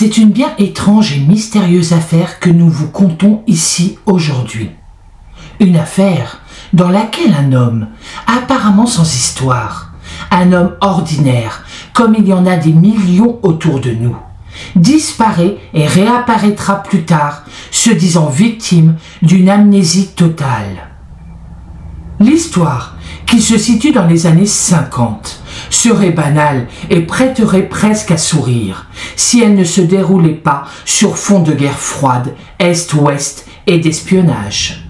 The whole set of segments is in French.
C'est une bien étrange et mystérieuse affaire que nous vous contons ici aujourd'hui. Une affaire dans laquelle un homme, apparemment sans histoire, un homme ordinaire, comme il y en a des millions autour de nous, disparaît et réapparaîtra plus tard, se disant victime d'une amnésie totale. L'histoire, qui se situe dans les années 50, serait banale et prêterait presque à sourire si elle ne se déroulait pas sur fond de guerre froide, Est-Ouest et d'espionnage.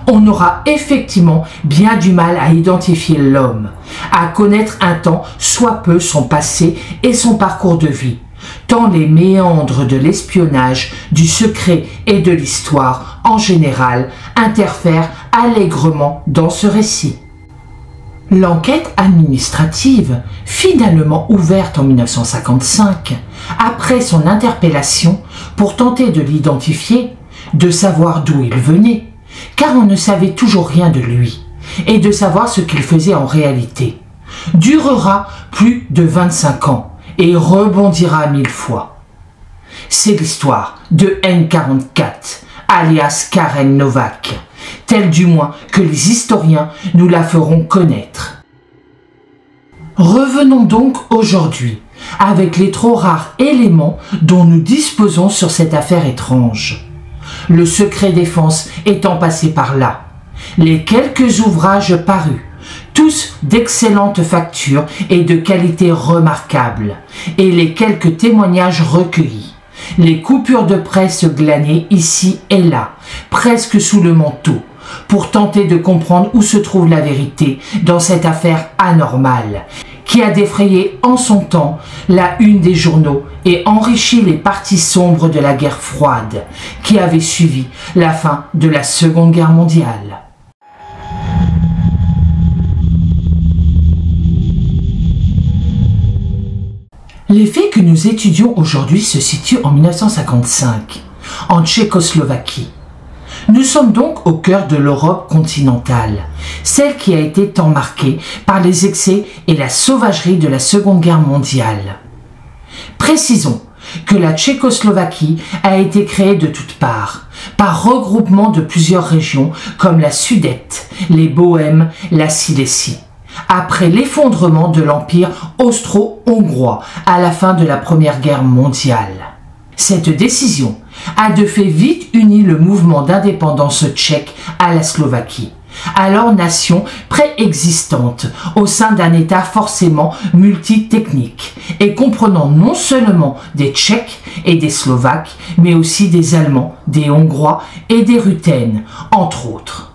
On aura effectivement bien du mal à identifier l'homme, à connaître un temps soit peu son passé et son parcours de vie, tant les méandres de l'espionnage, du secret et de l'histoire en général interfèrent allègrement dans ce récit. L'enquête administrative, finalement ouverte en 1955, après son interpellation pour tenter de l'identifier, de savoir d'où il venait, car on ne savait toujours rien de lui, et de savoir ce qu'il faisait en réalité, durera plus de 25 ans et rebondira 1000 fois. C'est l'histoire de N44, alias Karen Novak, telle du moins que les historiens nous la feront connaître. Revenons donc aujourd'hui avec les trop rares éléments dont nous disposons sur cette affaire étrange. Le secret défense étant passé par là, les quelques ouvrages parus, tous d'excellente facture et de qualité remarquable, et les quelques témoignages recueillis, les coupures de presse glanées ici et là, presque sous le manteau, pour tenter de comprendre où se trouve la vérité dans cette affaire anormale, qui a défrayé en son temps la une des journaux et enrichi les parties sombres de la guerre froide, qui avait suivi la fin de la Seconde Guerre mondiale. Les faits que nous étudions aujourd'hui se situent en 1955, en Tchécoslovaquie. Nous sommes donc au cœur de l'Europe continentale, celle qui a été tant marquée par les excès et la sauvagerie de la Seconde Guerre mondiale. Précisons que la Tchécoslovaquie a été créée de toutes parts, par regroupement de plusieurs régions comme la Sudète, les Bohèmes, la Silésie, après l'effondrement de l'Empire austro-hongrois à la fin de la Première Guerre mondiale. Cette décision a de fait vite uni le mouvement d'indépendance tchèque à la Slovaquie, alors nation préexistante au sein d'un État forcément multitechnique et comprenant non seulement des Tchèques et des Slovaques, mais aussi des Allemands, des Hongrois et des Ruthènes, entre autres.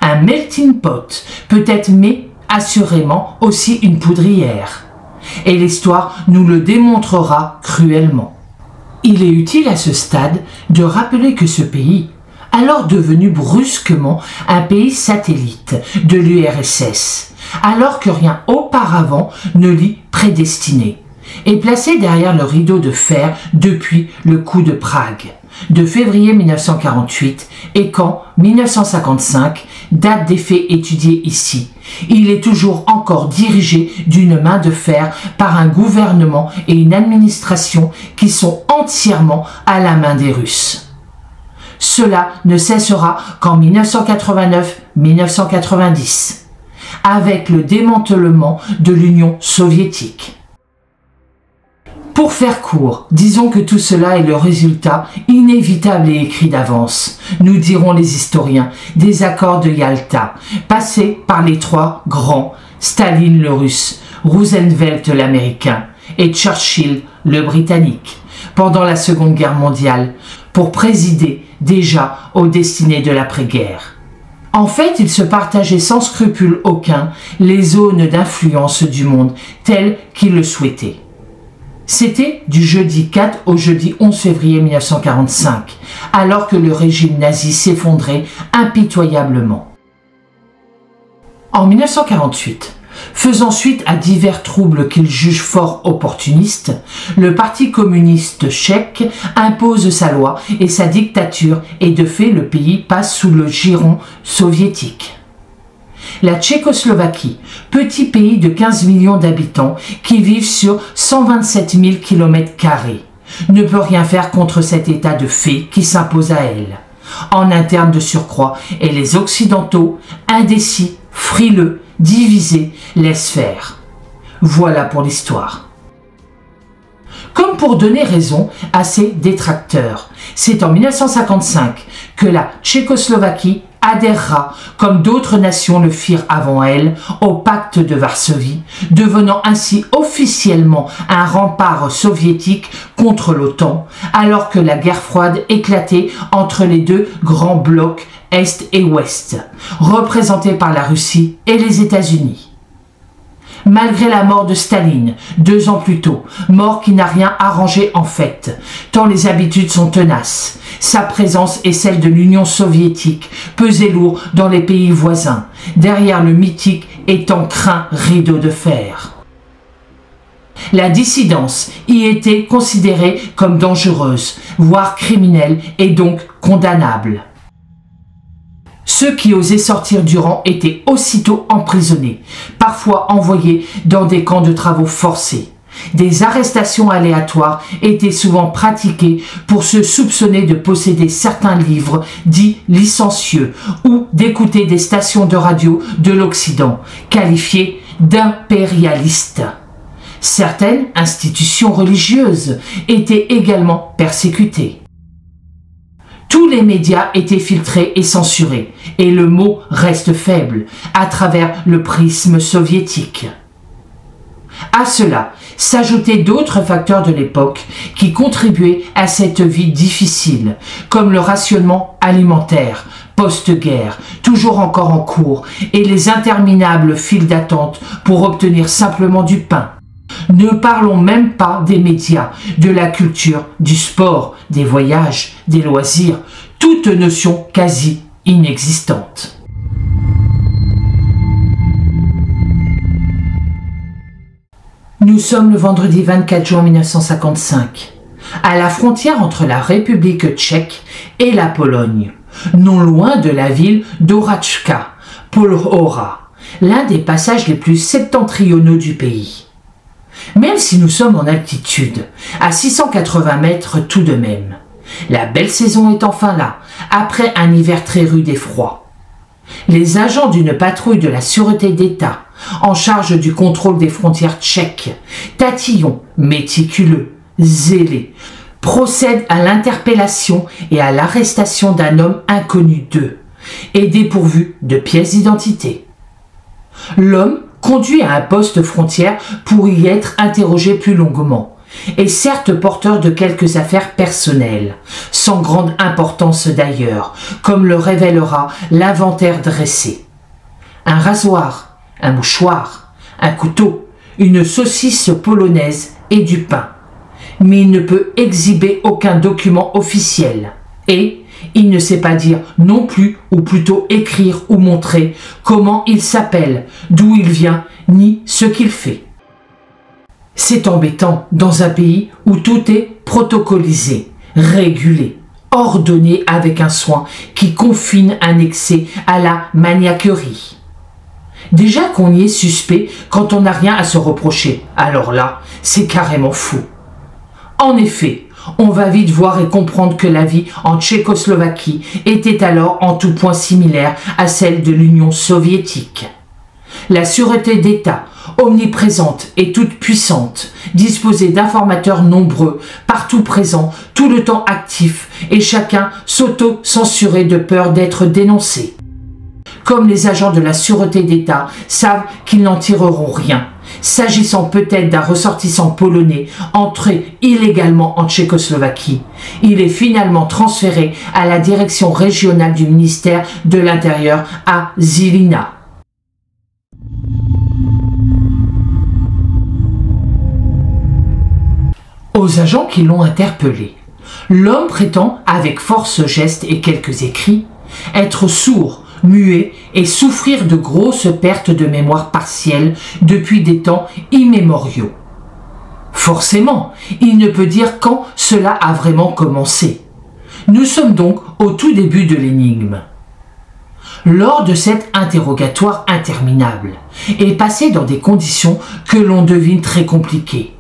Un melting pot peut être, mais assurément aussi une poudrière. Et l'histoire nous le démontrera cruellement. Il est utile à ce stade de rappeler que ce pays, alors devenu brusquement un pays satellite de l'URSS, alors que rien auparavant ne l'y prédestinait, est placé derrière le rideau de fer depuis le coup de Prague, de février 1948 et qu'en 1955, date des faits étudiés ici, il est toujours encore dirigé d'une main de fer par un gouvernement et une administration qui sont entièrement à la main des Russes. Cela ne cessera qu'en 1989-1990, avec le démantèlement de l'Union soviétique. Pour faire court, disons que tout cela est le résultat inévitable et écrit d'avance, nous diront les historiens, des accords de Yalta, passés par les trois grands, Staline le russe, Roosevelt l'américain et Churchill le britannique, pendant la Seconde Guerre mondiale, pour présider déjà aux destinées de l'après-guerre. En fait, ils se partageaient sans scrupule aucun les zones d'influence du monde telles qu'ils le souhaitaient. C'était du jeudi 4 au jeudi 11 février 1945, alors que le régime nazi s'effondrait impitoyablement. En 1948, faisant suite à divers troubles qu'il juge fort opportunistes, le Parti communiste tchèque impose sa loi et sa dictature et de fait le pays passe sous le giron soviétique. La Tchécoslovaquie, petit pays de 15 millions d'habitants qui vivent sur 127 000 km², ne peut rien faire contre cet état de fait qui s'impose à elle. En interne de surcroît, et les Occidentaux, indécis, frileux, divisés, laissent faire. Voilà pour l'histoire. Comme pour donner raison à ses détracteurs, c'est en 1955 que la Tchécoslovaquie adhérera, comme d'autres nations le firent avant elle, au pacte de Varsovie, devenant ainsi officiellement un rempart soviétique contre l'OTAN, alors que la guerre froide éclatait entre les deux grands blocs Est et Ouest, représentés par la Russie et les États-Unis. Malgré la mort de Staline, 2 ans plus tôt, mort qui n'a rien arrangé en fait, tant les habitudes sont tenaces, sa présence et celle de l'Union soviétique pesaient lourd dans les pays voisins, derrière le mythique et tant craint rideau de fer. La dissidence y était considérée comme dangereuse, voire criminelle et donc condamnable. Ceux qui osaient sortir du rang étaient aussitôt emprisonnés, parfois envoyés dans des camps de travaux forcés. Des arrestations aléatoires étaient souvent pratiquées pour se soupçonner de posséder certains livres dits licencieux ou d'écouter des stations de radio de l'Occident, qualifiées d'impérialistes. Certaines institutions religieuses étaient également persécutées. Tous les médias étaient filtrés et censurés, et le mot reste faible, à travers le prisme soviétique. À cela s'ajoutaient d'autres facteurs de l'époque qui contribuaient à cette vie difficile, comme le rationnement alimentaire, post-guerre, toujours encore en cours, et les interminables files d'attente pour obtenir simplement du pain. Ne parlons même pas des médias, de la culture, du sport, des voyages, des loisirs, toute notion quasi inexistante. Nous sommes le vendredi 24 juin 1955, à la frontière entre la République tchèque et la Pologne, non loin de la ville d'Oraczka, Polhora, l'un des passages les plus septentrionaux du pays. Même si nous sommes en altitude, à 680 mètres tout de même, la belle saison est enfin là, après un hiver très rude et froid. Les agents d'une patrouille de la Sûreté d'État, en charge du contrôle des frontières tchèques, tatillons, méticuleux, zélés, procèdent à l'interpellation et à l'arrestation d'un homme inconnu d'eux, et dépourvu de pièces d'identité. L'homme conduit à un poste frontière pour y être interrogé plus longuement, est certes porteur de quelques affaires personnelles, sans grande importance d'ailleurs, comme le révélera l'inventaire dressé. Un rasoir, un mouchoir, un couteau, une saucisse polonaise et du pain. Mais il ne peut exhiber aucun document officiel et il ne sait pas dire non plus, ou plutôt écrire ou montrer comment il s'appelle, d'où il vient, ni ce qu'il fait. C'est embêtant dans un pays où tout est protocolisé, régulé, ordonné avec un soin qui confine un excès à la maniaquerie. Déjà qu'on y est suspect quand on n'a rien à se reprocher, alors là, c'est carrément fou. En effet, on va vite voir et comprendre que la vie en Tchécoslovaquie était alors en tout point similaire à celle de l'Union soviétique. La sûreté d'État, omniprésente et toute puissante, disposait d'informateurs nombreux, partout présents, tout le temps actifs, et chacun s'auto-censurait de peur d'être dénoncé. Comme les agents de la sûreté d'État savent qu'ils n'en tireront rien, s'agissant peut-être d'un ressortissant polonais entré illégalement en Tchécoslovaquie, il est finalement transféré à la direction régionale du ministère de l'Intérieur à Žilina. Aux agents qui l'ont interpellé, l'homme prétend, avec force gestes et quelques écrits, être sourd, muet et souffrir de grosses pertes de mémoire partielle depuis des temps immémoriaux. Forcément, il ne peut dire quand cela a vraiment commencé. Nous sommes donc au tout début de l'énigme. lors de cet interrogatoire interminable et passé dans des conditions que l'on devine très compliquées.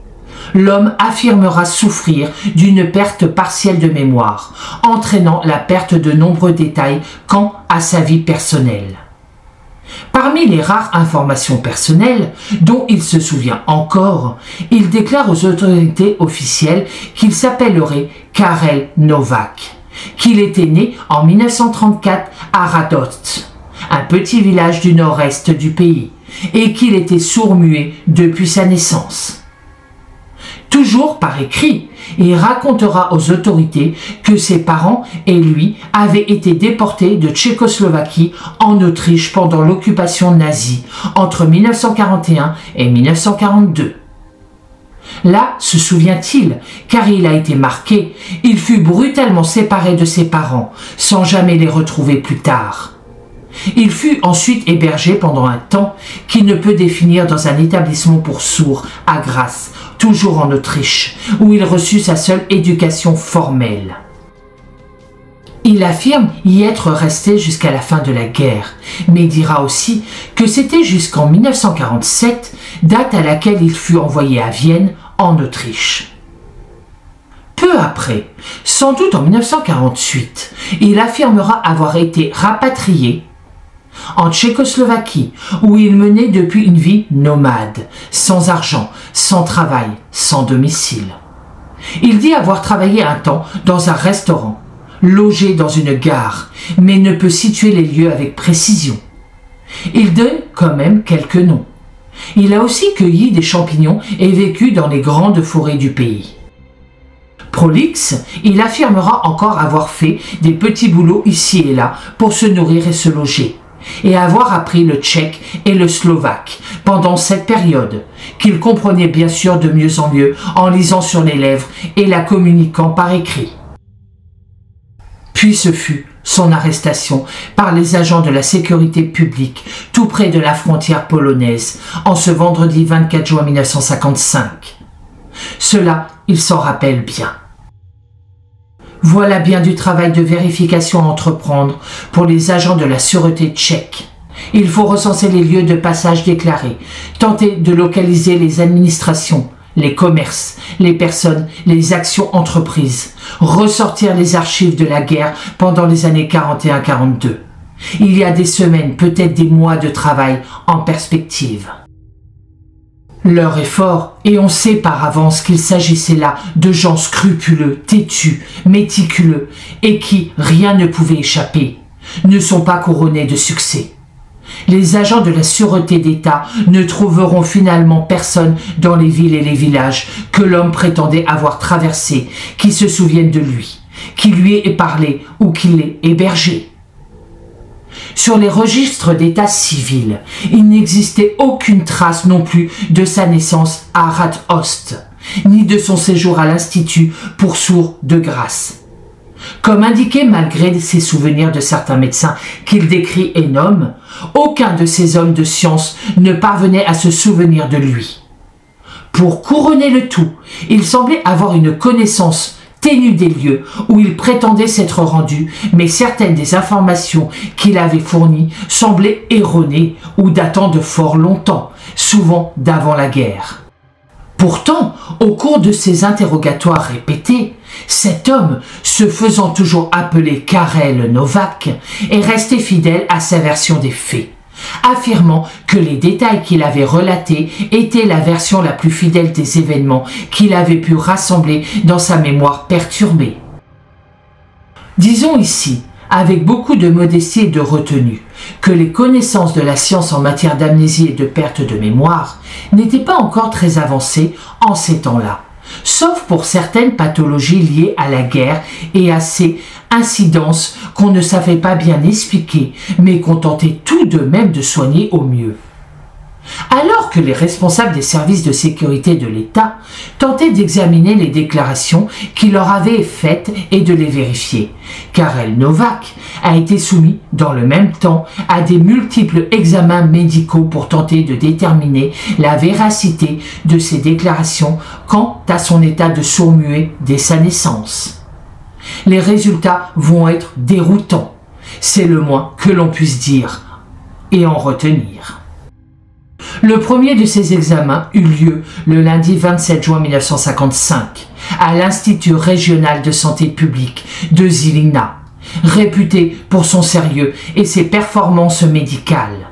L'homme affirmera souffrir d'une perte partielle de mémoire, entraînant la perte de nombreux détails quant à sa vie personnelle. Parmi les rares informations personnelles dont il se souvient encore, il déclare aux autorités officielles qu'il s'appellerait Karel Novák, qu'il était né en 1934 à Radhoť, un petit village du nord-est du pays, et qu'il était sourd-muet depuis sa naissance. Toujours par écrit, il racontera aux autorités que ses parents et lui avaient été déportés de Tchécoslovaquie en Autriche pendant l'occupation nazie entre 1941 et 1942. Là, se souvient-il, car il a été marqué, il fut brutalement séparé de ses parents, sans jamais les retrouver plus tard. Il fut ensuite hébergé pendant un temps qu'il ne peut définir dans un établissement pour sourds à Graz, toujours en Autriche, où il reçut sa seule éducation formelle. Il affirme y être resté jusqu'à la fin de la guerre, mais dira aussi que c'était jusqu'en 1947, date à laquelle il fut envoyé à Vienne, en Autriche. Peu après, sans doute en 1948, il affirmera avoir été rapatrié en Tchécoslovaquie, où il menait depuis une vie nomade, sans argent, sans travail, sans domicile. Il dit avoir travaillé un temps dans un restaurant, logé dans une gare, mais ne peut situer les lieux avec précision. Il donne quand même quelques noms. Il a aussi cueilli des champignons et vécu dans les grandes forêts du pays. Prolixe, il affirmera encore avoir fait des petits boulots ici et là pour se nourrir et se loger, et avoir appris le tchèque et le slovaque pendant cette période, qu'il comprenait bien sûr de mieux en mieux en lisant sur les lèvres et la communiquant par écrit. Puis ce fut son arrestation par les agents de la sécurité publique tout près de la frontière polonaise en ce vendredi 24 juin 1955. Cela, il s'en rappelle bien. Voilà bien du travail de vérification à entreprendre pour les agents de la sûreté tchèque. Il faut recenser les lieux de passage déclarés, tenter de localiser les administrations, les commerces, les personnes, les actions entreprises, ressortir les archives de la guerre pendant les années 41-42. Il y a des semaines, peut-être des mois de travail en perspective. L'heure est forte et on sait par avance qu'il s'agissait là de gens scrupuleux, têtus, méticuleux et qui, rien ne pouvait échapper, ne sont pas couronnés de succès. Les agents de la sûreté d'État ne trouveront finalement personne dans les villes et les villages que l'homme prétendait avoir traversés, qui se souviennent de lui, qui lui ait parlé ou qui l'ait hébergé. Sur les registres d'état civil, il n'existait aucune trace non plus de sa naissance à Radhoť, ni de son séjour à l'Institut pour sourds de Graz. Comme indiqué malgré ses souvenirs de certains médecins qu'il décrit et nomme, aucun de ces hommes de science ne parvenait à se souvenir de lui. Pour couronner le tout, il semblait avoir une connaissance ténue des lieux où il prétendait s'être rendu, mais certaines des informations qu'il avait fournies semblaient erronées ou datant de fort longtemps, souvent d'avant la guerre. Pourtant, au cours de ses interrogatoires répétés, cet homme, se faisant toujours appeler Karel Novák, est resté fidèle à sa version des faits, affirmant que les détails qu'il avait relatés étaient la version la plus fidèle des événements qu'il avait pu rassembler dans sa mémoire perturbée. Disons ici, avec beaucoup de modestie et de retenue, que les connaissances de la science en matière d'amnésie et de perte de mémoire n'étaient pas encore très avancées en ces temps-là, sauf pour certaines pathologies liées à la guerre et à ses incidences qu'on ne savait pas bien expliquer, mais qu'on tentait tout de même de soigner au mieux. Alors que les responsables des services de sécurité de l'État tentaient d'examiner les déclarations qui leur avaient faites et de les vérifier, Karel Novák a été soumis dans le même temps à des multiples examens médicaux pour tenter de déterminer la véracité de ses déclarations quant à son état de sourd-muet dès sa naissance. Les résultats vont être déroutants. C'est le moins que l'on puisse dire et en retenir. Le premier de ces examens eut lieu le lundi 27 juin 1955 à l'Institut régional de santé publique de Žilina, réputé pour son sérieux et ses performances médicales.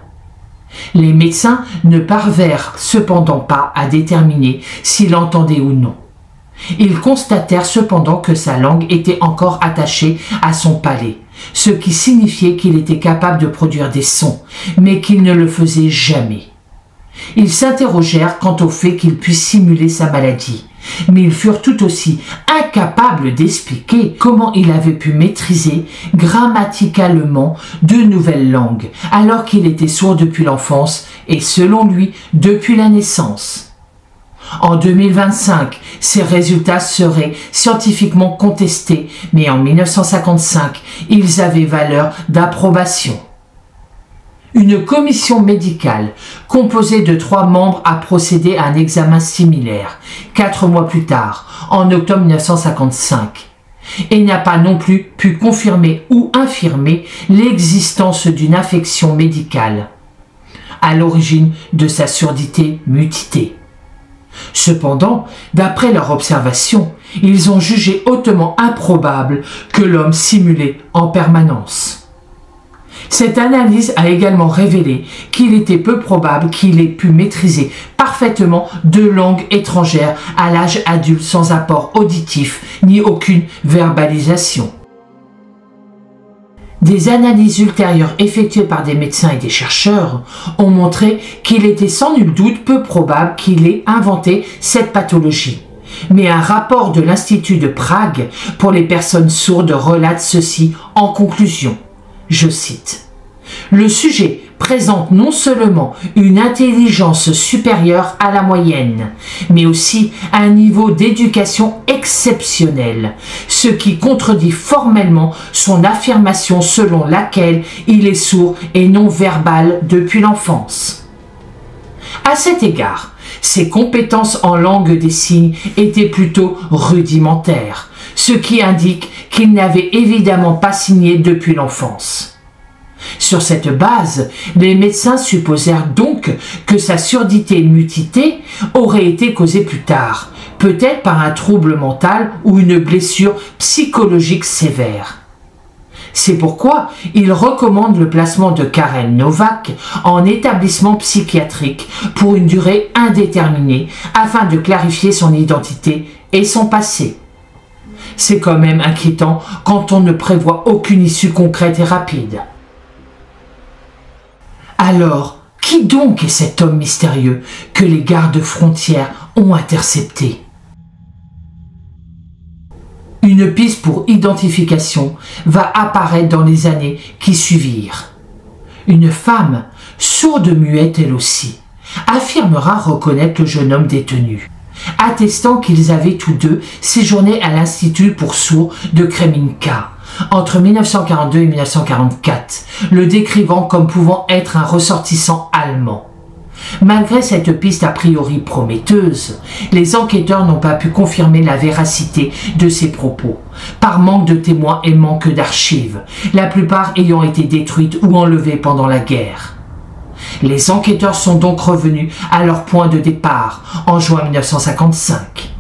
Les médecins ne parvinrent cependant pas à déterminer s'il entendait ou non. Ils constatèrent cependant que sa langue était encore attachée à son palais, ce qui signifiait qu'il était capable de produire des sons, mais qu'il ne le faisait jamais. Ils s'interrogèrent quant au fait qu'il puisse simuler sa maladie, mais ils furent tout aussi incapables d'expliquer comment il avait pu maîtriser grammaticalement deux nouvelles langues, alors qu'il était sourd depuis l'enfance et, selon lui, depuis la naissance. En 2025, ces résultats seraient scientifiquement contestés, mais en 1955, ils avaient valeur d'approbation. Une commission médicale composée de 3 membres a procédé à un examen similaire 4 mois plus tard, en octobre 1955, et n'a pas non plus pu confirmer ou infirmer l'existence d'une affection médicale à l'origine de sa surdité-mutité. Cependant, d'après leur observation, ils ont jugé hautement improbable que l'homme simulait en permanence. Cette analyse a également révélé qu'il était peu probable qu'il ait pu maîtriser parfaitement 2 langues étrangères à l'âge adulte sans apport auditif ni aucune verbalisation. Des analyses ultérieures effectuées par des médecins et des chercheurs ont montré qu'il était sans nul doute peu probable qu'il ait inventé cette pathologie. Mais un rapport de l'Institut de Prague pour les personnes sourdes relate ceci en conclusion. Je cite: « Le sujet présente non seulement une intelligence supérieure à la moyenne, mais aussi un niveau d'éducation exceptionnel, ce qui contredit formellement son affirmation selon laquelle il est sourd et non verbal depuis l'enfance. » À cet égard, ses compétences en langue des signes étaient plutôt rudimentaires, ce qui indique qu'il n'avait évidemment pas signé depuis l'enfance. Sur cette base, les médecins supposèrent donc que sa surdité-mutité aurait été causée plus tard, peut-être par un trouble mental ou une blessure psychologique sévère. C'est pourquoi ils recommandent le placement de Karel Novák en établissement psychiatrique pour une durée indéterminée afin de clarifier son identité et son passé. C'est quand même inquiétant quand on ne prévoit aucune issue concrète et rapide. Alors, qui donc est cet homme mystérieux que les gardes-frontières ont intercepté? Une piste pour identification va apparaître dans les années qui suivirent. Une femme, sourde-muette elle aussi, affirmera reconnaître le jeune homme détenu, attestant qu'ils avaient tous deux séjourné à l'Institut pour sourds de Kreminka entre 1942 et 1944, le décrivant comme pouvant être un ressortissant allemand. Malgré cette piste a priori prometteuse, les enquêteurs n'ont pas pu confirmer la véracité de ces propos, par manque de témoins et manque d'archives, la plupart ayant été détruites ou enlevées pendant la guerre. Les enquêteurs sont donc revenus à leur point de départ en juin 1955.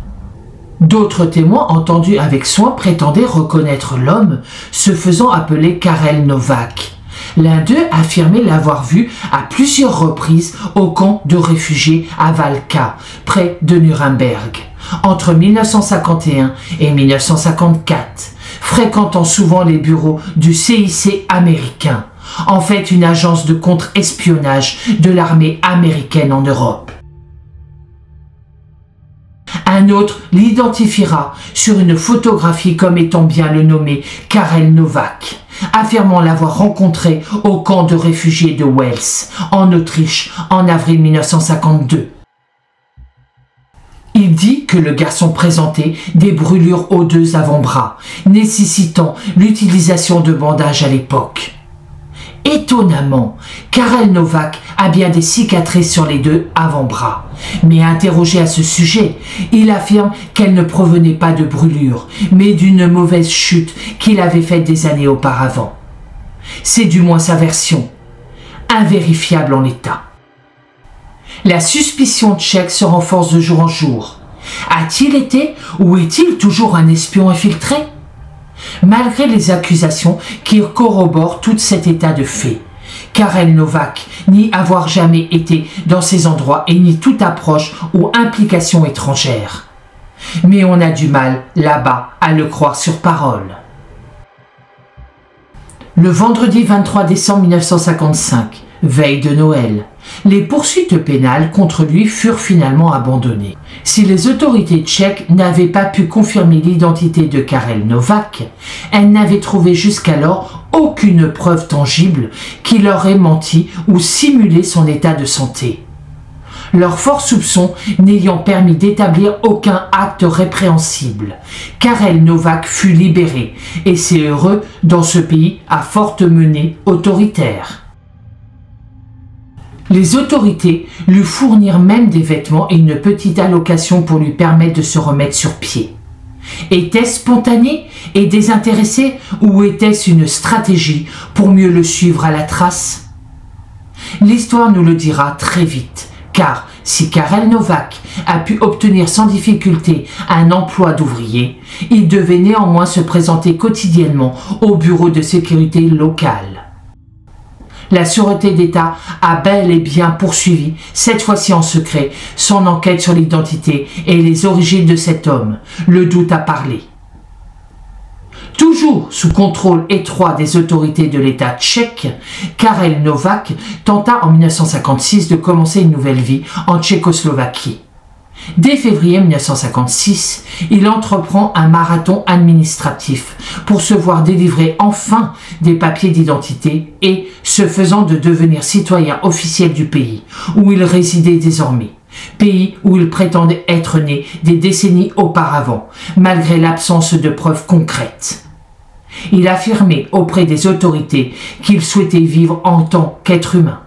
D'autres témoins entendus avec soin prétendaient reconnaître l'homme se faisant appeler Karel Novák. L'un d'eux affirmait l'avoir vu à plusieurs reprises au camp de réfugiés à Valka, près de Nuremberg, entre 1951 et 1954, fréquentant souvent les bureaux du CIC américain, en fait une agence de contre-espionnage de l'armée américaine en Europe. Un autre l'identifiera sur une photographie comme étant bien le nommé Karel Novák, affirmant l'avoir rencontré au camp de réfugiés de Wels, en Autriche, en avril 1952. Il dit que le garçon présentait des brûlures aux 2 avant-bras, nécessitant l'utilisation de bandages à l'époque. Étonnamment, Karel Novák a bien des cicatrices sur les 2 avant-bras, mais interrogé à ce sujet, il affirme qu'elles ne provenaient pas de brûlures, mais d'une mauvaise chute qu'il avait faite des années auparavant. C'est du moins sa version, invérifiable en l'état. La suspicion tchèque se renforce de jour en jour. A-t-il été ou est-il toujours un espion infiltré? Malgré les accusations qui corroborent tout cet état de fait, Karel Novák nie avoir jamais été dans ces endroits et nie toute approche ou implication étrangère. Mais on a du mal, là-bas, à le croire sur parole. Le vendredi 23 décembre 1955, veille de Noël, les poursuites pénales contre lui furent finalement abandonnées. Si les autorités tchèques n'avaient pas pu confirmer l'identité de Karel Novák, elles n'avaient trouvé jusqu'alors aucune preuve tangible qu'il aurait menti ou simulé son état de santé. Leurs forts soupçons n'ayant permis d'établir aucun acte répréhensible, Karel Novák fut libéré, et c'est heureux dans ce pays à forte menée autoritaire. Les autorités lui fournirent même des vêtements et une petite allocation pour lui permettre de se remettre sur pied. Était-ce spontané et désintéressé ou était-ce une stratégie pour mieux le suivre à la trace? L'histoire nous le dira très vite, car si Karel Novák a pu obtenir sans difficulté un emploi d'ouvrier, il devait néanmoins se présenter quotidiennement au bureau de sécurité local. La Sûreté d'État a bel et bien poursuivi, cette fois-ci en secret, son enquête sur l'identité et les origines de cet homme. Le doute a parlé. Toujours sous contrôle étroit des autorités de l'État tchèque, Karel Novák tenta en 1956 de commencer une nouvelle vie en Tchécoslovaquie. Dès février 1956, il entreprend un marathon administratif pour se voir délivrer enfin des papiers d'identité et, ce faisant, de devenir citoyen officiel du pays où il résidait désormais, pays où il prétendait être né des décennies auparavant, malgré l'absence de preuves concrètes. Il affirmait auprès des autorités qu'il souhaitait vivre en tant qu'être humain.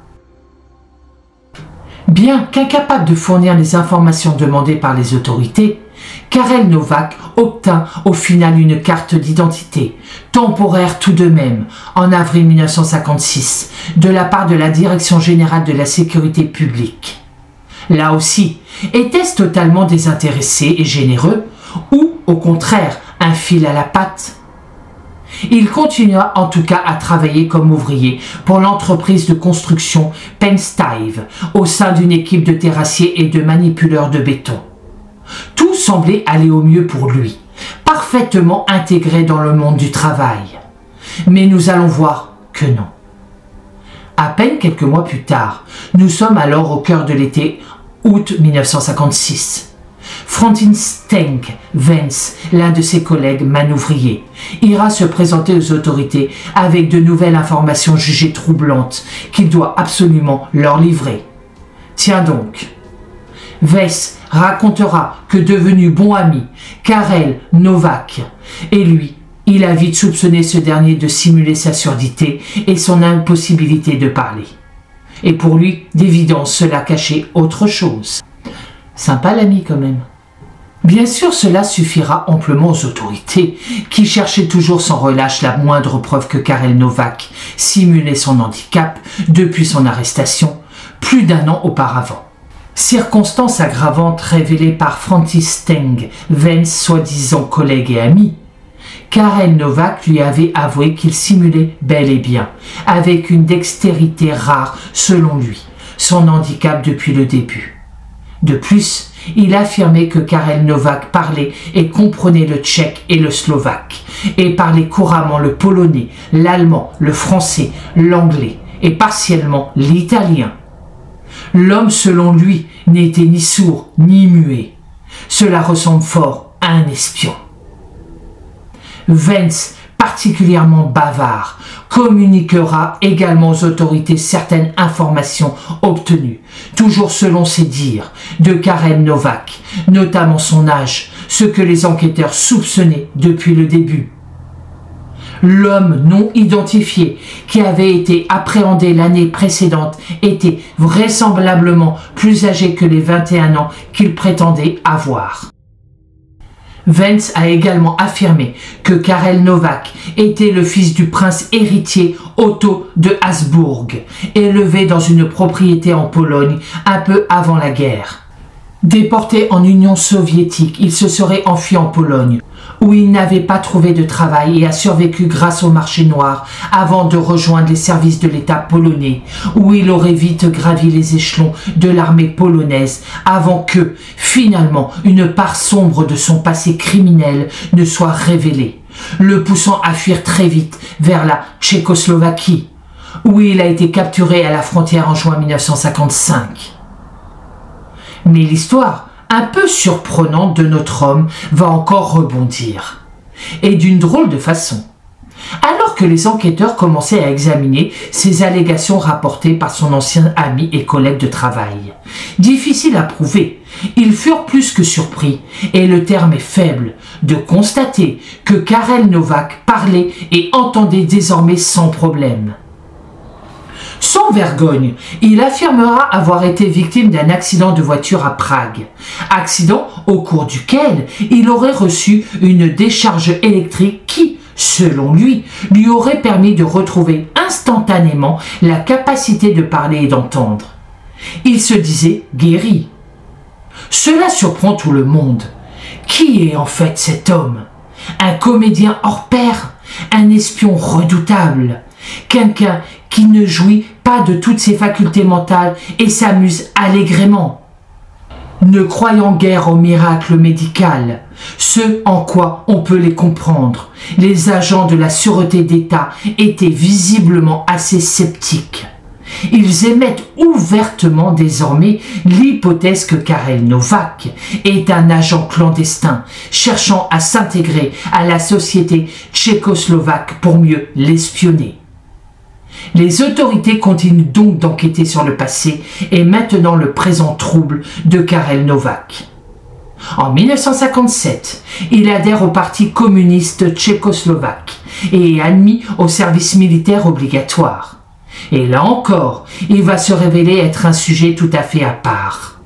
Bien qu'incapable de fournir les informations demandées par les autorités, Karel Novák obtint au final une carte d'identité, temporaire tout de même, en avril 1956, de la part de la Direction générale de la sécurité publique. Là aussi, était-ce totalement désintéressé et généreux, ou, au contraire, un fil à la patte? Il continua en tout cas à travailler comme ouvrier pour l'entreprise de construction Penstive au sein d'une équipe de terrassiers et de manipuleurs de béton. Tout semblait aller au mieux pour lui, parfaitement intégré dans le monde du travail. Mais nous allons voir que non. À peine quelques mois plus tard, nous sommes alors au cœur de l'été, août 1956. Frantin Stenk Vence, l'un de ses collègues manouvriers, ira se présenter aux autorités avec de nouvelles informations jugées troublantes qu'il doit absolument leur livrer. Tiens donc, Vence racontera que devenu bon ami, Karel Novák, et lui, il a vite soupçonné ce dernier de simuler sa surdité et son impossibilité de parler. Et pour lui, d'évidence, cela cachait autre chose. Sympa l'ami quand même. Bien sûr, cela suffira amplement aux autorités, qui cherchaient toujours sans relâche la moindre preuve que Karel Novák simulait son handicap depuis son arrestation, plus d'1 an auparavant. Circonstance aggravante révélée par Frantis Steng, Vence soi-disant collègue et ami. Karel Novák lui avait avoué qu'il simulait bel et bien, avec une dextérité rare selon lui, son handicap depuis le début. De plus, il affirmait que Karel Novák parlait et comprenait le tchèque et le slovaque, et parlait couramment le polonais, l'allemand, le français, l'anglais et partiellement l'italien. L'homme, selon lui, n'était ni sourd ni muet. Cela ressemble fort à un espion. Vence, particulièrement bavard, communiquera également aux autorités certaines informations obtenues, toujours selon ses dires, de Karel Novák, notamment son âge, ce que les enquêteurs soupçonnaient depuis le début. L'homme non identifié qui avait été appréhendé l'année précédente était vraisemblablement plus âgé que les 21 ans qu'il prétendait avoir. Vance a également affirmé que Karel Novak était le fils du prince héritier Otto de Habsbourg, élevé dans une propriété en Pologne un peu avant la guerre. Déporté en Union soviétique, il se serait enfui en Pologne, où il n'avait pas trouvé de travail et a survécu grâce au marché noir avant de rejoindre les services de l'État polonais, où il aurait vite gravi les échelons de l'armée polonaise avant que, finalement, une part sombre de son passé criminel ne soit révélée, le poussant à fuir très vite vers la Tchécoslovaquie, où il a été capturé à la frontière en juin 1955. Mais l'histoire, un peu surprenante de notre homme, va encore rebondir. Et d'une drôle de façon. Alors que les enquêteurs commençaient à examiner ces allégations rapportées par son ancien ami et collègue de travail, difficile à prouver, ils furent plus que surpris, et le terme est faible, de constater que Karel Novak parlait et entendait désormais sans problème. Sans vergogne, il affirmera avoir été victime d'un accident de voiture à Prague. Accident au cours duquel il aurait reçu une décharge électrique qui, selon lui aurait permis de retrouver instantanément la capacité de parler et d'entendre. Il se disait guéri. Cela surprend tout le monde. Qui est en fait cet homme? Un comédien hors pair? Un espion redoutable? Quelqu'un qui ne jouit pas de toutes ses facultés mentales et s'amuse allègrement. Ne croyant guère au miracle médical, ce en quoi on peut les comprendre, les agents de la sûreté d'État étaient visiblement assez sceptiques. Ils émettent ouvertement désormais l'hypothèse que Karel Novak est un agent clandestin cherchant à s'intégrer à la société tchécoslovaque pour mieux l'espionner. Les autorités continuent donc d'enquêter sur le passé et maintenant le présent trouble de Karel Novak. En 1957, il adhère au Parti communiste tchécoslovaque et est admis au service militaire obligatoire. Et là encore, il va se révéler être un sujet tout à fait à part.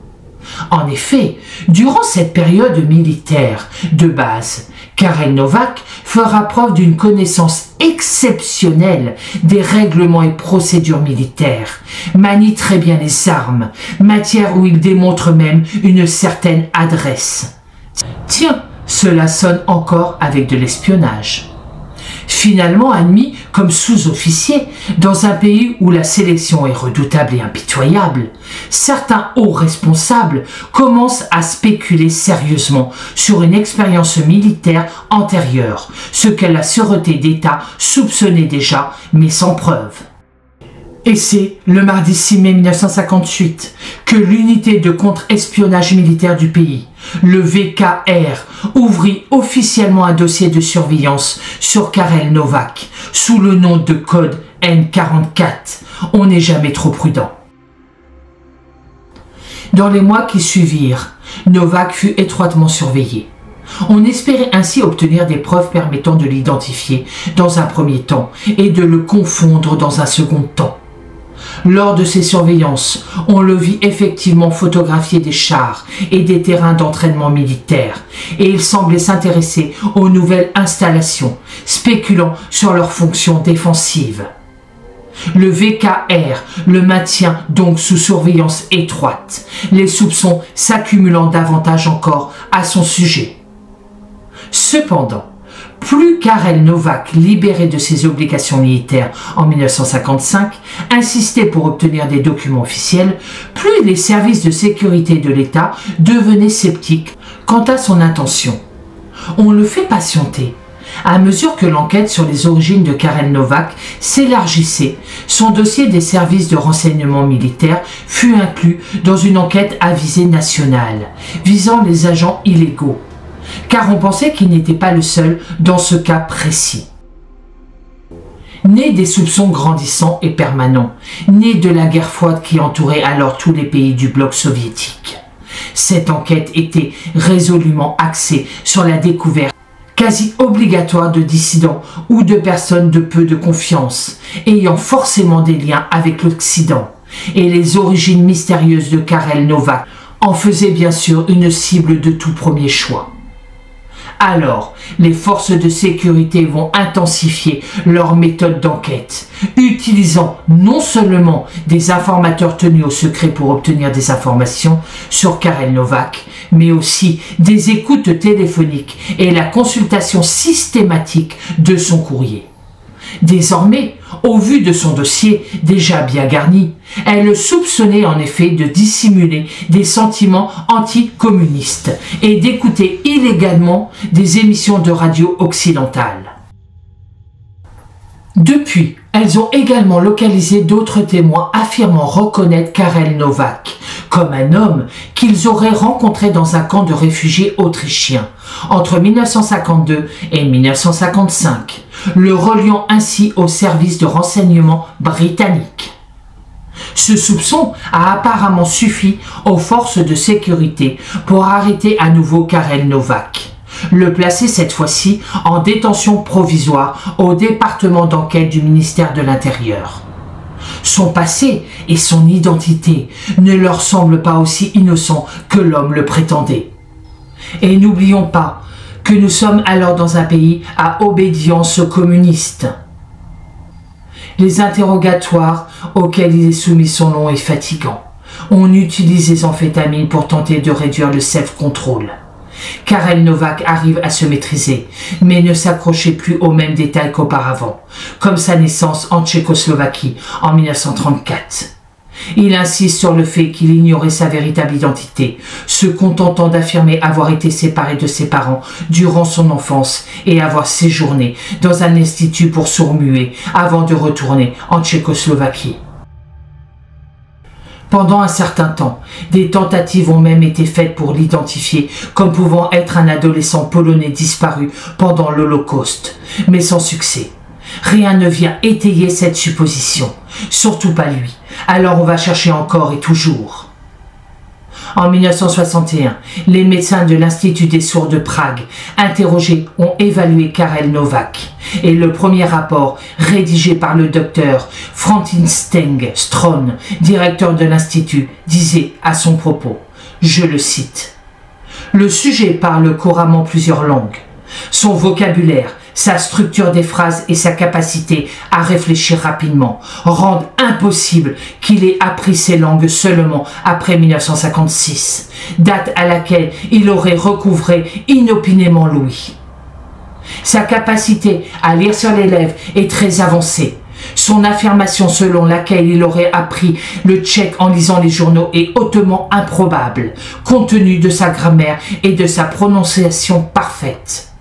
En effet, durant cette période militaire de base, Karel Novak fera preuve d'une connaissance exceptionnelle des règlements et procédures militaires, manie très bien les armes, matière où il démontre même une certaine adresse. Tiens, cela sonne encore avec de l'espionnage. Finalement admis comme sous-officier dans un pays où la sélection est redoutable et impitoyable, certains hauts responsables commencent à spéculer sérieusement sur une expérience militaire antérieure, ce que la sûreté d'État soupçonnait déjà, mais sans preuve. Et c'est le mardi 6 mai 1958 que l'unité de contre-espionnage militaire du pays, le VKR, ouvrit officiellement un dossier de surveillance sur Karel Novak sous le nom de code N44. On n'est jamais trop prudent. Dans les mois qui suivirent, Novak fut étroitement surveillé. On espérait ainsi obtenir des preuves permettant de l'identifier dans un premier temps et de le confondre dans un second temps. Lors de ces surveillances, on le vit effectivement photographier des chars et des terrains d'entraînement militaire, et il semblait s'intéresser aux nouvelles installations, spéculant sur leurs fonctions défensives. Le VKR le maintient donc sous surveillance étroite, les soupçons s'accumulant davantage encore à son sujet. Cependant, plus Karel Novak, libéré de ses obligations militaires en 1955, insistait pour obtenir des documents officiels, plus les services de sécurité de l'État devenaient sceptiques quant à son intention. On le fait patienter. À mesure que l'enquête sur les origines de Karel Novak s'élargissait, son dossier des services de renseignement militaire fut inclus dans une enquête à visée nationale, visant les agents illégaux, car on pensait qu'il n'était pas le seul dans ce cas précis. Né des soupçons grandissants et permanents, né de la guerre froide qui entourait alors tous les pays du bloc soviétique, cette enquête était résolument axée sur la découverte quasi obligatoire de dissidents ou de personnes de peu de confiance, ayant forcément des liens avec l'Occident, et les origines mystérieuses de Karel Novak en faisaient bien sûr une cible de tout premier choix. Alors, les forces de sécurité vont intensifier leurs méthodes d'enquête, utilisant non seulement des informateurs tenus au secret pour obtenir des informations sur Karel Novak, mais aussi des écoutes téléphoniques et la consultation systématique de son courrier. Désormais, au vu de son dossier déjà bien garni, elle le soupçonnait en effet de dissimuler des sentiments anticommunistes et d'écouter illégalement des émissions de radio occidentales. Depuis, elles ont également localisé d'autres témoins affirmant reconnaître Karel Novak comme un homme qu'ils auraient rencontré dans un camp de réfugiés autrichiens entre 1952 et 1955, le reliant ainsi au service de renseignement britannique. Ce soupçon a apparemment suffi aux forces de sécurité pour arrêter à nouveau Karel Novak, le placer cette fois-ci en détention provisoire au département d'enquête du ministère de l'Intérieur. Son passé et son identité ne leur semblent pas aussi innocents que l'homme le prétendait. Et n'oublions pas que nous sommes alors dans un pays à obédience communiste. Les interrogatoires auxquels il est soumis sont longs et fatigants. On utilise les amphétamines pour tenter de réduire le self-control. Karel Novak arrive à se maîtriser, mais ne s'accrochait plus aux mêmes détails qu'auparavant, comme sa naissance en Tchécoslovaquie en 1934. Il insiste sur le fait qu'il ignorait sa véritable identité, se contentant d'affirmer avoir été séparé de ses parents durant son enfance et avoir séjourné dans un institut pour sourds-muets avant de retourner en Tchécoslovaquie. Pendant un certain temps, des tentatives ont même été faites pour l'identifier comme pouvant être un adolescent polonais disparu pendant l'Holocauste, mais sans succès. Rien ne vient étayer cette supposition, surtout pas lui, alors on va chercher encore et toujours. En 1961, les médecins de l'Institut des sourds de Prague, interrogés, ont évalué Karel Novak. Et le premier rapport, rédigé par le docteur František Stron, directeur de l'Institut, disait à son propos, je le cite, « Le sujet parle couramment plusieurs langues. Son vocabulaire, sa structure des phrases et sa capacité à réfléchir rapidement rendent impossible qu'il ait appris ces langues seulement après 1956, date à laquelle il aurait recouvré inopinément l'ouïe. Sa capacité à lire sur les lèvres est très avancée. Son affirmation selon laquelle il aurait appris le tchèque en lisant les journaux est hautement improbable, compte tenu de sa grammaire et de sa prononciation parfaite.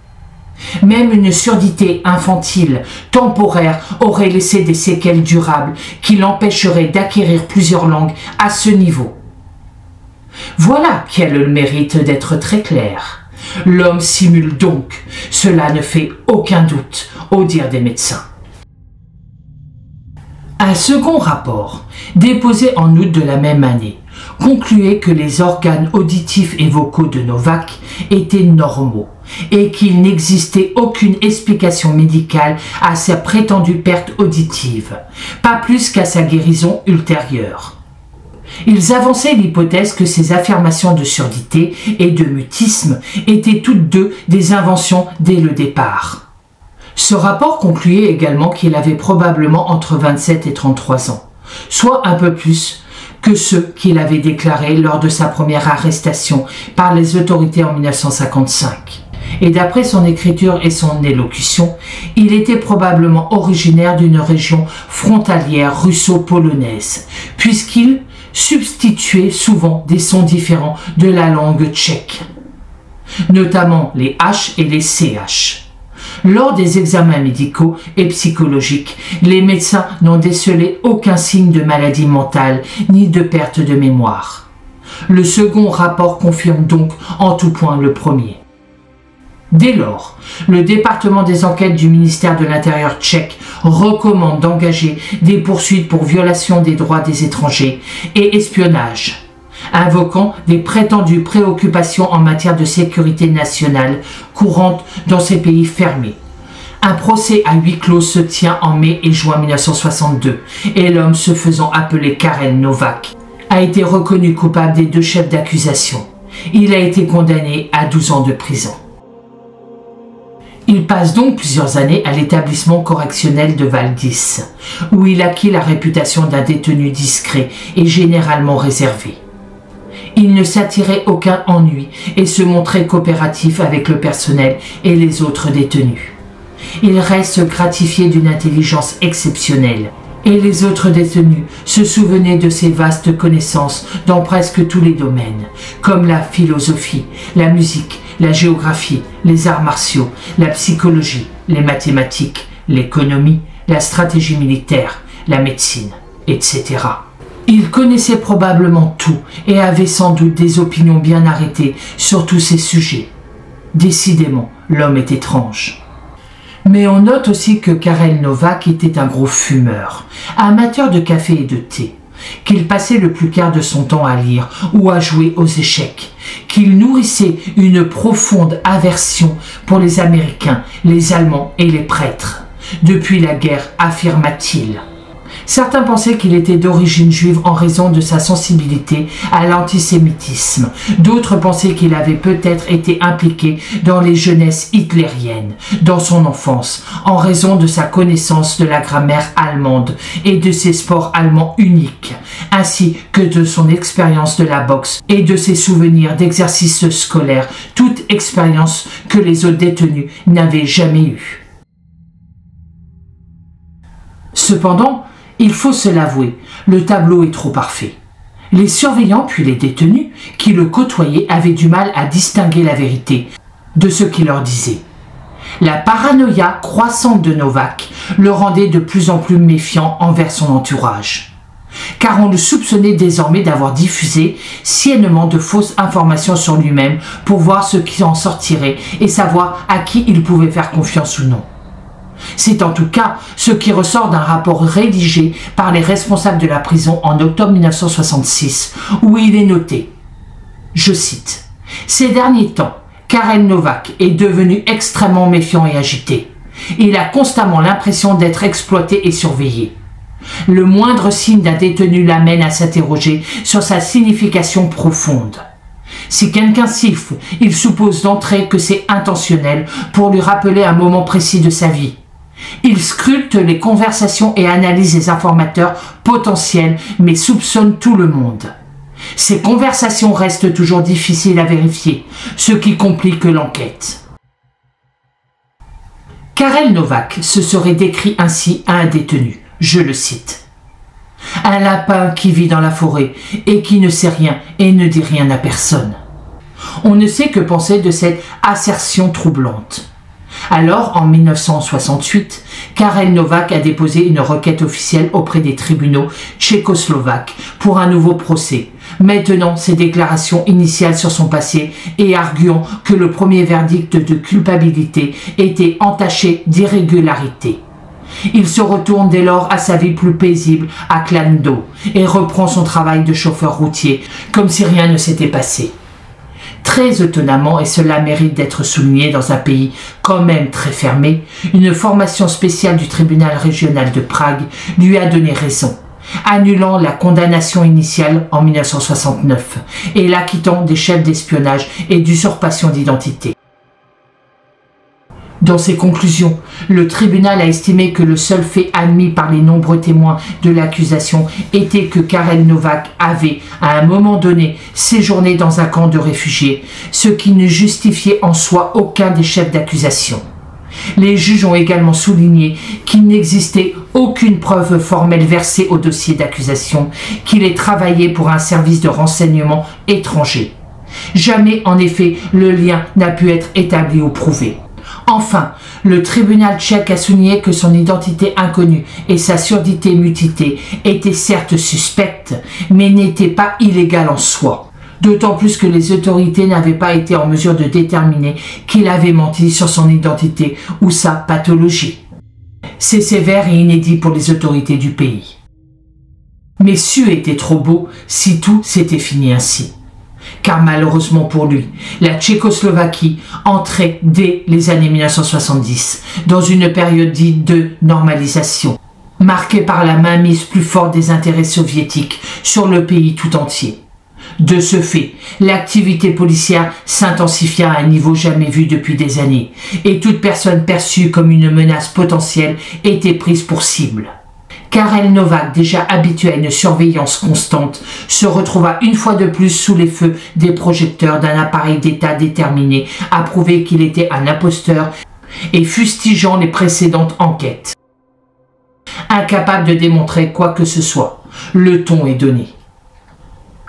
Même une surdité infantile, temporaire, aurait laissé des séquelles durables qui l'empêcheraient d'acquérir plusieurs langues à ce niveau. Voilà qui a le mérite d'être très clair. L'homme simule donc, cela ne fait aucun doute, au dire des médecins. Un second rapport, déposé en août de la même année, concluait que les organes auditifs et vocaux de Novak étaient normaux et qu'il n'existait aucune explication médicale à sa prétendue perte auditive, pas plus qu'à sa guérison ultérieure. Ils avançaient l'hypothèse que ces affirmations de surdité et de mutisme étaient toutes deux des inventions dès le départ. Ce rapport concluait également qu'il avait probablement entre 27 et 33 ans, soit un peu plus que ceux qu'il avait déclarés lors de sa première arrestation par les autorités en 1955. Et d'après son écriture et son élocution, il était probablement originaire d'une région frontalière russo-polonaise, puisqu'il substituait souvent des sons différents de la langue tchèque, notamment les H et les CH. Lors des examens médicaux et psychologiques, les médecins n'ont décelé aucun signe de maladie mentale ni de perte de mémoire. Le second rapport confirme donc en tout point le premier. Dès lors, le département des enquêtes du ministère de l'Intérieur tchèque recommande d'engager des poursuites pour violation des droits des étrangers et espionnage, invoquant des prétendues préoccupations en matière de sécurité nationale courantes dans ces pays fermés. Un procès à huis clos se tient en mai et juin 1962 et l'homme se faisant appeler Karel Novak a été reconnu coupable des deux chefs d'accusation. Il a été condamné à 12 ans de prison. Il passe donc plusieurs années à l'établissement correctionnel de Val-d'Is, où il acquit la réputation d'un détenu discret et généralement réservé. Il ne s'attirait aucun ennui et se montrait coopératif avec le personnel et les autres détenus. Il reste gratifié d'une intelligence exceptionnelle, et les autres détenus se souvenaient de ses vastes connaissances dans presque tous les domaines, comme la philosophie, la musique, la géographie, les arts martiaux, la psychologie, les mathématiques, l'économie, la stratégie militaire, la médecine, etc. Il connaissait probablement tout et avait sans doute des opinions bien arrêtées sur tous ces sujets. Décidément, l'homme est étrange. Mais on note aussi que Karel Novák était un gros fumeur, amateur de café et de thé, qu'il passait le plus quart de son temps à lire ou à jouer aux échecs, qu'il nourrissait une profonde aversion pour les Américains, les Allemands et les prêtres. Depuis la guerre, affirma-t-il. Certains pensaient qu'il était d'origine juive en raison de sa sensibilité à l'antisémitisme. D'autres pensaient qu'il avait peut-être été impliqué dans les jeunesses hitlériennes, dans son enfance, en raison de sa connaissance de la grammaire allemande et de ses sports allemands uniques, ainsi que de son expérience de la boxe et de ses souvenirs d'exercices scolaires, toute expérience que les autres détenus n'avaient jamais eue. Cependant, il faut se l'avouer, le tableau est trop parfait. Les surveillants puis les détenus qui le côtoyaient avaient du mal à distinguer la vérité de ce qu'il leur disait. La paranoïa croissante de Novák le rendait de plus en plus méfiant envers son entourage, car on le soupçonnait désormais d'avoir diffusé sciemment de fausses informations sur lui-même pour voir ce qui en sortirait et savoir à qui il pouvait faire confiance ou non. C'est en tout cas ce qui ressort d'un rapport rédigé par les responsables de la prison en octobre 1966, où il est noté, je cite, « Ces derniers temps, Karel Novák est devenu extrêmement méfiant et agité. Il a constamment l'impression d'être exploité et surveillé. Le moindre signe d'un détenu l'amène à s'interroger sur sa signification profonde. Si quelqu'un siffle, il suppose d'entrée que c'est intentionnel pour lui rappeler un moment précis de sa vie. Il scrute les conversations et analyse les informateurs potentiels, mais soupçonne tout le monde. Ces conversations restent toujours difficiles à vérifier, ce qui complique l'enquête. » Karel Novák se serait décrit ainsi à un détenu, je le cite. « Un lapin qui vit dans la forêt et qui ne sait rien et ne dit rien à personne. » On ne sait que penser de cette assertion troublante. Alors, en 1968, Karel Novák a déposé une requête officielle auprès des tribunaux tchécoslovaques pour un nouveau procès, maintenant ses déclarations initiales sur son passé et arguant que le premier verdict de culpabilité était entaché d'irrégularité. Il se retourne dès lors à sa vie plus paisible à Kladno et reprend son travail de chauffeur routier, comme si rien ne s'était passé. Très étonnamment, et cela mérite d'être souligné dans un pays quand même très fermé, une formation spéciale du tribunal régional de Prague lui a donné raison, annulant la condamnation initiale en 1969 et l'acquittant des chefs d'espionnage et d'usurpation d'identité. Dans ses conclusions, le tribunal a estimé que le seul fait admis par les nombreux témoins de l'accusation était que Karel Novák avait, à un moment donné, séjourné dans un camp de réfugiés, ce qui ne justifiait en soi aucun des chefs d'accusation. Les juges ont également souligné qu'il n'existait aucune preuve formelle versée au dossier d'accusation, qu'il ait travaillé pour un service de renseignement étranger. Jamais, en effet, le lien n'a pu être établi ou prouvé. Enfin, le tribunal tchèque a souligné que son identité inconnue et sa surdité mutité étaient certes suspectes, mais n'étaient pas illégales en soi. D'autant plus que les autorités n'avaient pas été en mesure de déterminer qu'il avait menti sur son identité ou sa pathologie. C'est sévère et inédit pour les autorités du pays. Mais c'eût été trop beau si tout s'était fini ainsi. Car malheureusement pour lui, la Tchécoslovaquie entrait dès les années 1970 dans une période dite de normalisation, marquée par la mainmise plus forte des intérêts soviétiques sur le pays tout entier. De ce fait, l'activité policière s'intensifia à un niveau jamais vu depuis des années, et toute personne perçue comme une menace potentielle était prise pour cible. Karel Novak, déjà habitué à une surveillance constante, se retrouva une fois de plus sous les feux des projecteurs d'un appareil d'État déterminé à prouver qu'il était un imposteur et fustigeant les précédentes enquêtes. Incapable de démontrer quoi que ce soit, le ton est donné.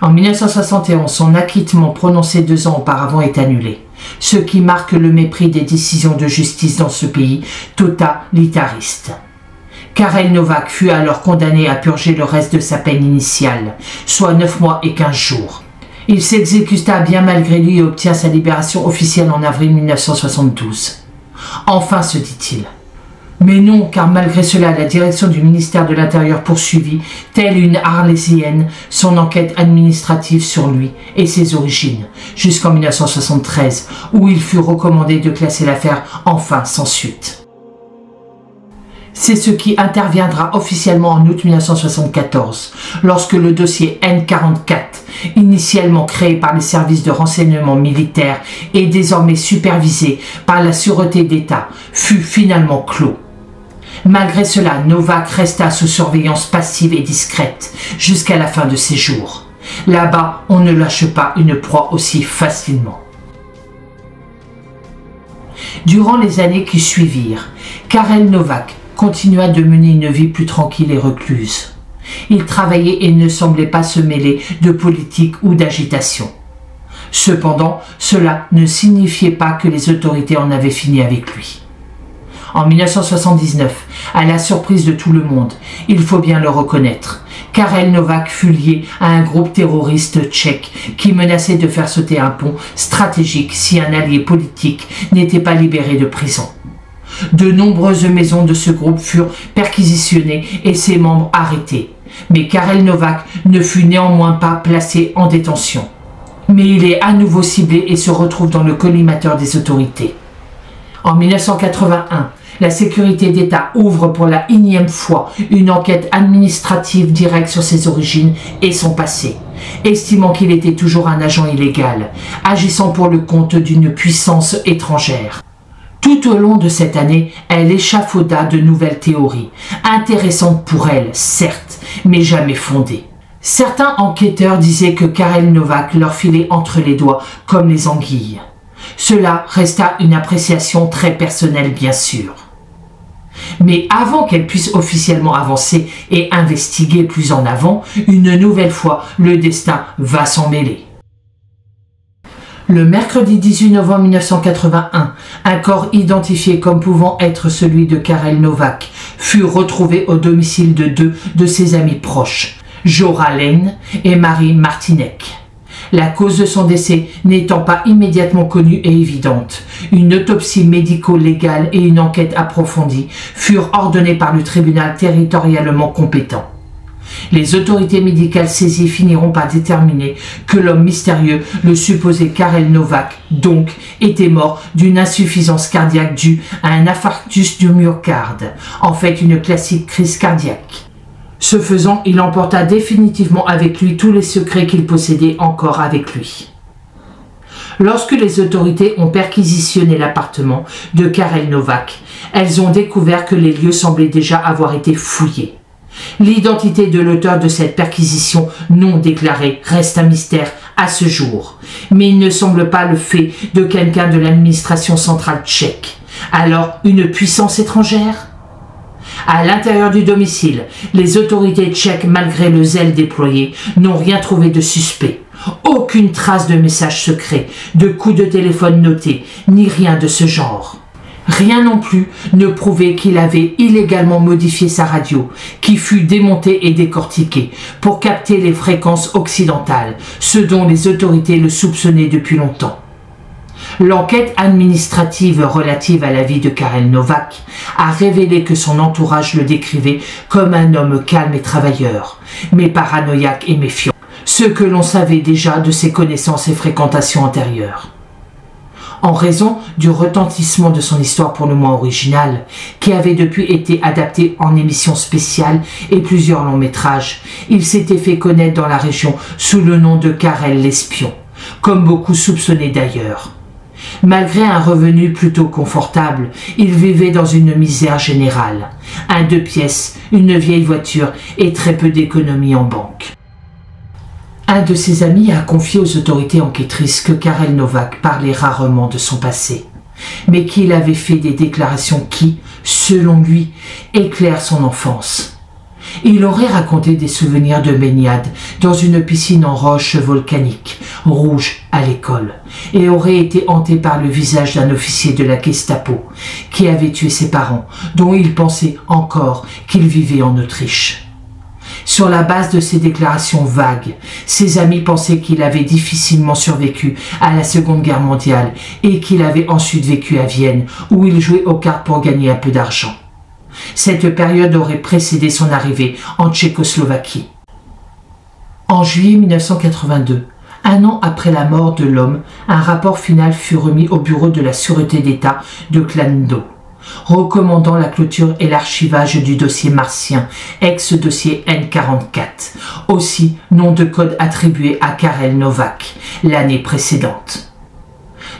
En 1971, son acquittement prononcé 2 ans auparavant est annulé, ce qui marque le mépris des décisions de justice dans ce pays totalitariste. Karel Novak fut alors condamné à purger le reste de sa peine initiale, soit 9 mois et 15 jours. Il s'exécuta bien malgré lui et obtient sa libération officielle en avril 1972. Enfin, se dit-il. Mais non, car malgré cela, la direction du ministère de l'Intérieur poursuivit, telle une Arlésienne, son enquête administrative sur lui et ses origines, jusqu'en 1973, où il fut recommandé de classer l'affaire enfin sans suite. C'est ce qui interviendra officiellement en août 1974, lorsque le dossier N44, initialement créé par les services de renseignement militaire et désormais supervisé par la Sûreté d'État, fut finalement clos. Malgré cela, Novak resta sous surveillance passive et discrète jusqu'à la fin de ses jours. Là-bas, on ne lâche pas une proie aussi facilement. Durant les années qui suivirent, Karel Novak continua de mener une vie plus tranquille et recluse. Il travaillait et ne semblait pas se mêler de politique ou d'agitation. Cependant, cela ne signifiait pas que les autorités en avaient fini avec lui. En 1979, à la surprise de tout le monde, il faut bien le reconnaître, Karel Novak fut lié à un groupe terroriste tchèque qui menaçait de faire sauter un pont stratégique si un allié politique n'était pas libéré de prison. De nombreuses maisons de ce groupe furent perquisitionnées et ses membres arrêtés. Mais Karel Novak ne fut néanmoins pas placé en détention. Mais il est à nouveau ciblé et se retrouve dans le collimateur des autorités. En 1981, la sécurité d'État ouvre pour la 1e fois une enquête administrative directe sur ses origines et son passé, estimant qu'il était toujours un agent illégal, agissant pour le compte d'une puissance étrangère. Tout au long de cette année, elle échafauda de nouvelles théories, intéressantes pour elle, certes, mais jamais fondées. Certains enquêteurs disaient que Karel Novak leur filait entre les doigts comme les anguilles. Cela resta une appréciation très personnelle, bien sûr. Mais avant qu'elle puisse officiellement avancer et investiguer plus en avant, une nouvelle fois, le destin va s'en mêler. Le mercredi 18 novembre 1981, un corps identifié comme pouvant être celui de Karel Novak fut retrouvé au domicile de 2 de ses amis proches, Jora Lane et Marie Martinek. La cause de son décès n'étant pas immédiatement connue et évidente, une autopsie médico-légale et une enquête approfondie furent ordonnées par le tribunal territorialement compétent. Les autorités médicales saisies finiront par déterminer que l'homme mystérieux, le supposé Karel Novak, donc, était mort d'une insuffisance cardiaque due à un infarctus du myocarde, en fait une classique crise cardiaque. Ce faisant, il emporta définitivement avec lui tous les secrets qu'il possédait encore avec lui. Lorsque les autorités ont perquisitionné l'appartement de Karel Novak, elles ont découvert que les lieux semblaient déjà avoir été fouillés. L'identité de l'auteur de cette perquisition non déclarée reste un mystère à ce jour, mais il ne semble pas le fait de quelqu'un de l'administration centrale tchèque. Alors, une puissance étrangère ? À l'intérieur du domicile, les autorités tchèques, malgré le zèle déployé, n'ont rien trouvé de suspect. Aucune trace de messages secrets, de coups de téléphone notés, ni rien de ce genre. Rien non plus ne prouvait qu'il avait illégalement modifié sa radio, qui fut démontée et décortiquée pour capter les fréquences occidentales, ce dont les autorités le soupçonnaient depuis longtemps. L'enquête administrative relative à la vie de Karel Novak a révélé que son entourage le décrivait comme un homme calme et travailleur, mais paranoïaque et méfiant, ce que l'on savait déjà de ses connaissances et fréquentations antérieures. En raison du retentissement de son histoire pour le moins originale, qui avait depuis été adaptée en émissions spéciales et plusieurs longs métrages, il s'était fait connaître dans la région sous le nom de Karel l'espion, comme beaucoup soupçonnaient d'ailleurs. Malgré un revenu plutôt confortable, il vivait dans une misère générale. Un 2 pièces, une vieille voiture et très peu d'économies en banque. Un de ses amis a confié aux autorités enquêtrices que Karel Novak parlait rarement de son passé, mais qu'il avait fait des déclarations qui, selon lui, éclairent son enfance. Il aurait raconté des souvenirs de baignade dans une piscine en roche volcanique, rouge à l'école, et aurait été hanté par le visage d'un officier de la Gestapo qui avait tué ses parents, dont il pensait encore qu'il vivait en Autriche. Sur la base de ces déclarations vagues, ses amis pensaient qu'il avait difficilement survécu à la Seconde Guerre mondiale et qu'il avait ensuite vécu à Vienne, où il jouait aux cartes pour gagner un peu d'argent. Cette période aurait précédé son arrivée en Tchécoslovaquie. En juillet 1982, un an après la mort de l'homme, un rapport final fut remis au bureau de la Sûreté d'État de Kladno, recommandant la clôture et l'archivage du dossier martien, ex-dossier N44, aussi nom de code attribué à Karel Novak l'année précédente.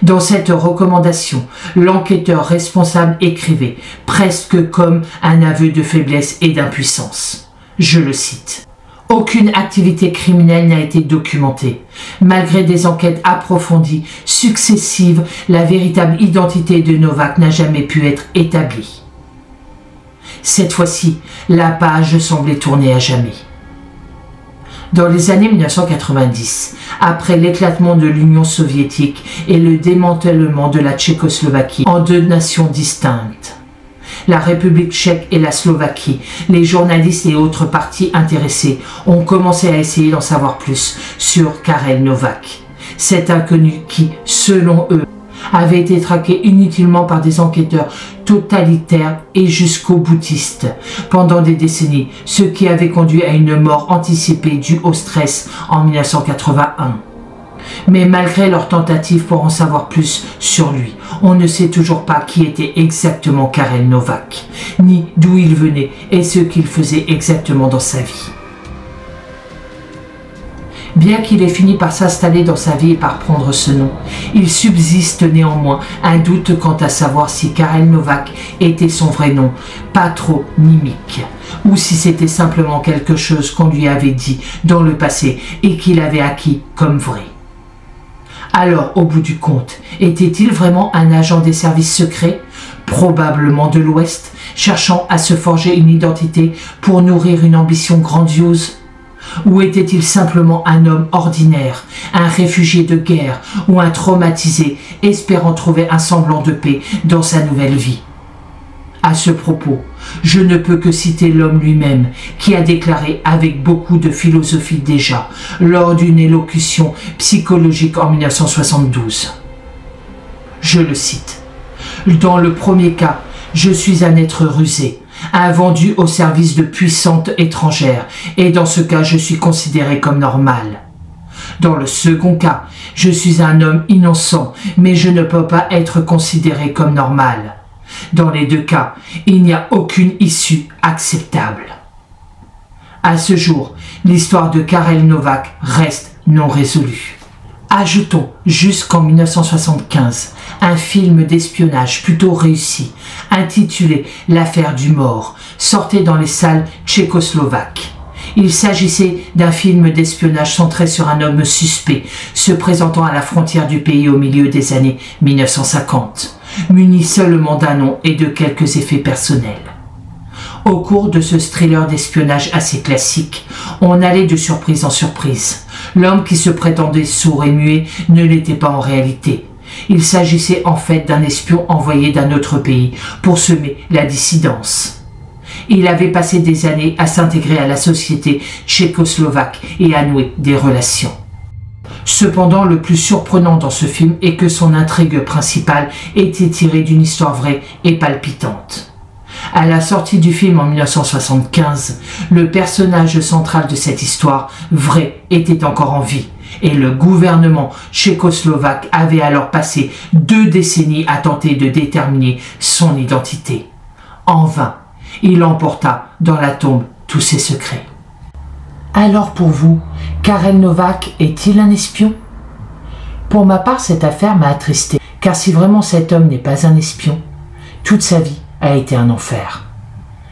Dans cette recommandation, l'enquêteur responsable écrivait, presque comme un aveu de faiblesse et d'impuissance. Je le cite. « Aucune activité criminelle n'a été documentée. Malgré des enquêtes approfondies, successives, la véritable identité de Novak n'a jamais pu être établie. » Cette fois-ci, la page semblait tourner à jamais. Dans les années 1990, après l'éclatement de l'Union soviétique et le démantèlement de la Tchécoslovaquie en 2 nations distinctes, la République tchèque et la Slovaquie, les journalistes et autres partis intéressés ont commencé à essayer d'en savoir plus sur Karel Novak, cet inconnu qui, selon eux, avait été traqué inutilement par des enquêteurs totalitaires et jusqu'au boutistes pendant des décennies, ce qui avait conduit à une mort anticipée due au stress en 1981. Mais malgré leurs tentatives pour en savoir plus sur lui, on ne sait toujours pas qui était exactement Karel Novak, ni d'où il venait et ce qu'il faisait exactement dans sa vie. Bien qu'il ait fini par s'installer dans sa vie et par prendre ce nom, il subsiste néanmoins un doute quant à savoir si Karel Novak était son vrai nom, patronymique, ou si c'était simplement quelque chose qu'on lui avait dit dans le passé et qu'il avait acquis comme vrai. Alors, au bout du compte, était-il vraiment un agent des services secrets, probablement de l'Ouest, cherchant à se forger une identité pour nourrir une ambition grandiose ? Ou était-il simplement un homme ordinaire, un réfugié de guerre ou un traumatisé espérant trouver un semblant de paix dans sa nouvelle vie? À ce propos, je ne peux que citer l'homme lui-même qui a déclaré avec beaucoup de philosophie déjà lors d'une élocution psychologique en 1972. Je le cite. « Dans le premier cas, je suis un être rusé, un vendu au service de puissantes étrangères, et dans ce cas, je suis considéré comme normal. Dans le second cas, je suis un homme innocent, mais je ne peux pas être considéré comme normal. Dans les 2 cas, il n'y a aucune issue acceptable. » À ce jour, l'histoire de Karel Novak reste non résolue. Ajoutons jusqu'en 1975 un film d'espionnage plutôt réussi, intitulé « L'affaire du mort », sortait dans les salles tchécoslovaques. Il s'agissait d'un film d'espionnage centré sur un homme suspect, se présentant à la frontière du pays au milieu des années 1950, muni seulement d'un nom et de quelques effets personnels. Au cours de ce thriller d'espionnage assez classique, on allait de surprise en surprise. L'homme qui se prétendait sourd et muet ne l'était pas en réalité. Il s'agissait en fait d'un espion envoyé d'un autre pays pour semer la dissidence. Il avait passé des années à s'intégrer à la société tchécoslovaque et à nouer des relations. Cependant, le plus surprenant dans ce film est que son intrigue principale était tirée d'une histoire vraie et palpitante. À la sortie du film en 1975, le personnage central de cette histoire vraie était encore en vie Et le gouvernement tchécoslovaque avait alors passé 2 décennies à tenter de déterminer son identité. En vain, il emporta dans la tombe tous ses secrets. Alors pour vous, Karel Novák est-il un espion? Pour ma part, cette affaire m'a attristé, car si vraiment cet homme n'est pas un espion, toute sa vie a été un enfer.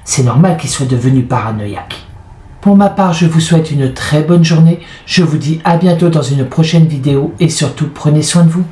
C'est normal qu'il soit devenu paranoïaque. Pour ma part, je vous souhaite une très bonne journée, je vous dis à bientôt dans une prochaine vidéo et surtout prenez soin de vous.